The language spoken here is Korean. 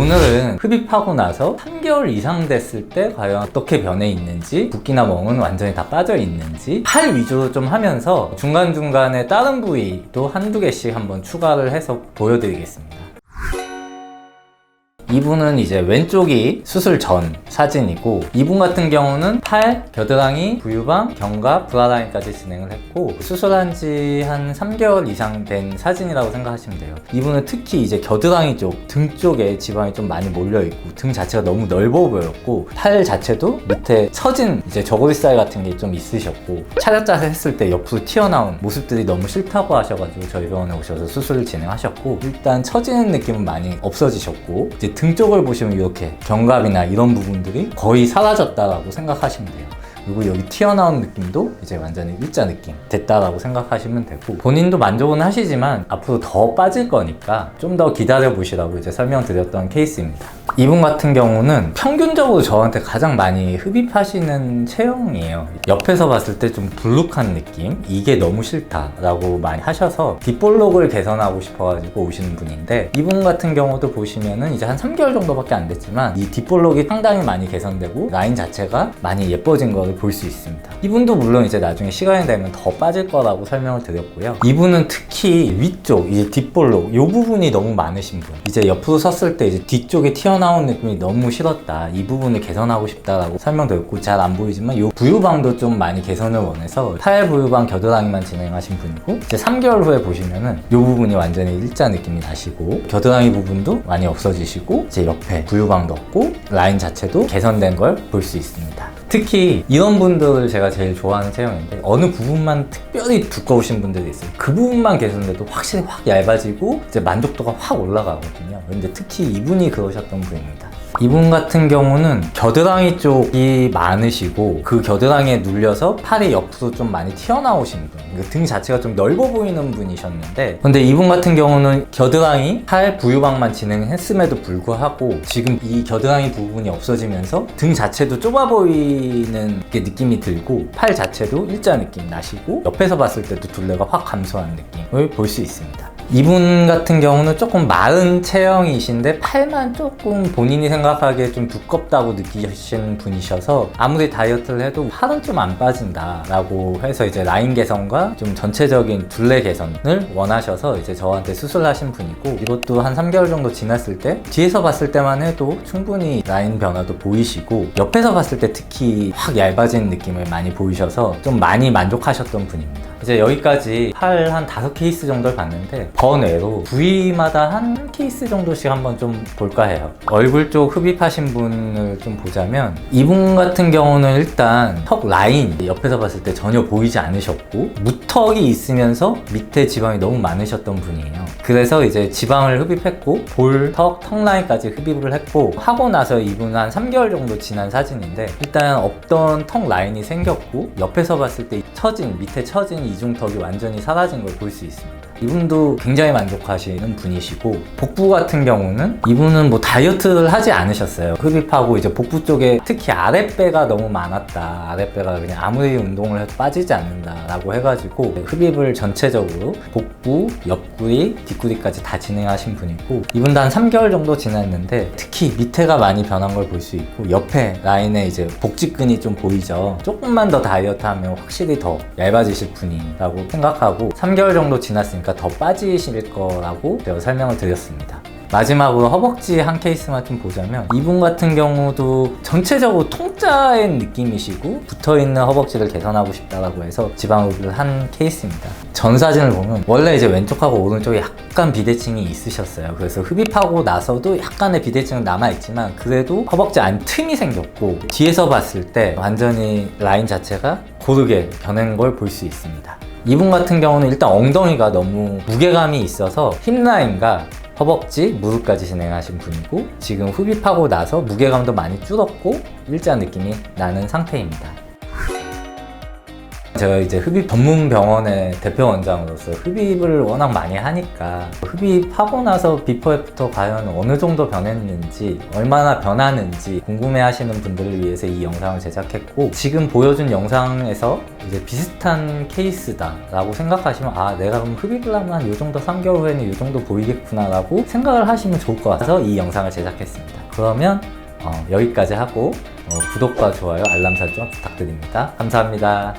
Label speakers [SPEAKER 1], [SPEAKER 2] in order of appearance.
[SPEAKER 1] 오늘은 흡입하고 나서 3개월 이상 됐을 때 과연 어떻게 변해 있는지, 붓기나 멍은 완전히 다 빠져 있는지, 팔 위주로 좀 하면서 중간중간에 다른 부위도 한두 개씩 한번 추가를 해서 보여드리겠습니다. 이분은 이제 왼쪽이 수술 전 사진이고, 이분 같은 경우는 팔, 겨드랑이, 부유방, 견갑, 브라라인까지 진행을 했고, 수술한 지 한 3개월 이상 된 사진이라고 생각하시면 돼요. 이분은 특히 이제 겨드랑이 쪽, 등 쪽에 지방이 좀 많이 몰려있고, 등 자체가 너무 넓어 보였고, 팔 자체도 밑에 처진 이제 저고리살 같은 게 좀 있으셨고, 차렷자세 했을 때 옆으로 튀어나온 모습들이 너무 싫다고 하셔가지고 저희 병원에 오셔서 수술을 진행하셨고, 일단 처지는 느낌은 많이 없어지셨고, 이제 등 쪽을 보시면 이렇게 견갑이나 이런 부분들이 거의 사라졌다라고 생각하시면 돼요. 그리고 여기 튀어나온 느낌도 이제 완전히 일자 느낌 됐다라고 생각하시면 되고, 본인도 만족은 하시지만 앞으로 더 빠질 거니까 좀 더 기다려 보시라고 이제 설명드렸던 케이스입니다. 이분 같은 경우는 평균적으로 저한테 가장 많이 흡입하시는 체형이에요. 옆에서 봤을 때 좀 불룩한 느낌, 이게 너무 싫다라고 많이 하셔서 뒷볼록을 개선하고 싶어가지고 오시는 분인데, 이분 같은 경우도 보시면은 이제 한 3개월 정도밖에 안 됐지만 이 뒷볼록이 상당히 많이 개선되고 라인 자체가 많이 예뻐진 거를 볼 수 있습니다. 이분도 물론 이제 나중에 시간이 되면 더 빠질 거라고 설명을 드렸고요. 이분은 특히 위쪽, 이제 뒷볼록 이 부분이 너무 많으신 분, 이제 옆으로 섰을 때 이제 뒤쪽에 튀어나온 느낌이 너무 싫었다, 이 부분을 개선하고 싶다라고 설명드렸고, 잘 안 보이지만 이 부유방도 좀 많이 개선을 원해서 팔, 부유방, 겨드랑이만 진행하신 분이고, 이제 3개월 후에 보시면은 이 부분이 완전히 일자 느낌이 나시고, 겨드랑이 부분도 많이 없어지시고, 이제 옆에 부유방도 없고, 라인 자체도 개선된 걸 볼 수 있습니다. 특히 이런 분들을 제가 제일 좋아하는 체형인데, 어느 부분만 특별히 두꺼우신 분들이 있어요. 그 부분만 개선돼도 확실히 확 얇아지고 이제 만족도가 확 올라가거든요. 근데 특히 이분이 그러셨던 분입니다. 이분 같은 경우는 겨드랑이 쪽이 많으시고, 그 겨드랑이에 눌려서 팔이 옆으로 좀 많이 튀어나오신 분, 등 자체가 좀 넓어 보이는 분이셨는데, 근데 이분 같은 경우는 겨드랑이, 팔, 부유방만 진행했음에도 불구하고 지금 이 겨드랑이 부분이 없어지면서 등 자체도 좁아 보이는 게 느낌이 들고, 팔 자체도 일자 느낌 나시고, 옆에서 봤을 때도 둘레가 확 감소한 느낌을 볼 수 있습니다. 이분 같은 경우는 조금 마른 체형이신데 팔만 조금 본인이 생각하기에 좀 두껍다고 느끼시는 분이셔서, 아무리 다이어트를 해도 팔은 좀 안 빠진다 라고 해서 이제 라인 개선과 좀 전체적인 둘레 개선을 원하셔서 이제 저한테 수술하신 분이고, 이것도 한 3개월 정도 지났을 때 뒤에서 봤을 때만 해도 충분히 라인 변화도 보이시고, 옆에서 봤을 때 특히 확 얇아진 느낌을 많이 보이셔서 좀 많이 만족하셨던 분입니다. 이제 여기까지 팔 한 5케이스 정도를 봤는데, 번외로 부위마다 한 케이스 정도씩 한번 좀 볼까 해요. 얼굴 쪽 흡입하신 분을 좀 보자면, 이분 같은 경우는 일단 턱 라인 옆에서 봤을 때 전혀 보이지 않으셨고, 무턱이 있으면서 밑에 지방이 너무 많으셨던 분이에요. 그래서 이제 지방을 흡입했고, 볼, 턱, 턱 라인까지 흡입을 했고, 하고 나서 이분은 한 3개월 정도 지난 사진인데, 일단 없던 턱 라인이 생겼고, 옆에서 봤을 때 처진, 밑에 처진 이중턱이 완전히 사라진 걸 볼 수 있습니다. 이분도 굉장히 만족하시는 분이시고, 복부 같은 경우는 이분은 뭐 다이어트를 하지 않으셨어요. 흡입하고 이제 복부 쪽에 특히 아랫배가 너무 많았다, 아랫배가 그냥 아무리 운동을 해도 빠지지 않는다 라고 해가지고 흡입을 전체적으로 복부, 옆구리, 뒷구리까지 다 진행하신 분이고, 이분도 한 3개월 정도 지났는데 특히 밑에가 많이 변한 걸 볼 수 있고, 옆에 라인에 이제 복직근이 좀 보이죠. 조금만 더 다이어트하면 확실히 더 얇아지실 분이라고 생각하고, 3개월 정도 지났으니까 더 빠지실 거라고 제가 설명을 드렸습니다. 마지막으로 허벅지 한 케이스만 좀 보자면, 이분 같은 경우도 전체적으로 통짜의 느낌이시고, 붙어있는 허벅지를 개선하고 싶다라고 해서 지방흡입을 한 케이스입니다. 전 사진을 보면 원래 이제 왼쪽하고 오른쪽에 약간 비대칭이 있으셨어요. 그래서 흡입하고 나서도 약간의 비대칭은 남아있지만 그래도 허벅지 안 틈이 생겼고, 뒤에서 봤을 때 완전히 라인 자체가 고르게 변한 걸 볼 수 있습니다. 이분 같은 경우는 일단 엉덩이가 너무 무게감이 있어서 힙라인과 허벅지, 무릎까지 진행하신 분이고, 지금 흡입하고 나서 무게감도 많이 줄었고 일자 느낌이 나는 상태입니다. 제가 이제 흡입 전문 병원의 대표 원장으로서 흡입을 워낙 많이 하니까 흡입하고 나서 비포 애프터 과연 어느 정도 변했는지, 얼마나 변하는지 궁금해 하시는 분들을 위해서 이 영상을 제작했고, 지금 보여준 영상에서 이제 비슷한 케이스다 라고 생각하시면 아, 내가 그럼 흡입을 하면 한 요 정도 3개월 후에는 요 정도 보이겠구나 라고 생각을 하시면 좋을 것 같아서 이 영상을 제작했습니다. 그러면 여기까지 하고 구독과 좋아요, 알람 설정 부탁드립니다. 감사합니다.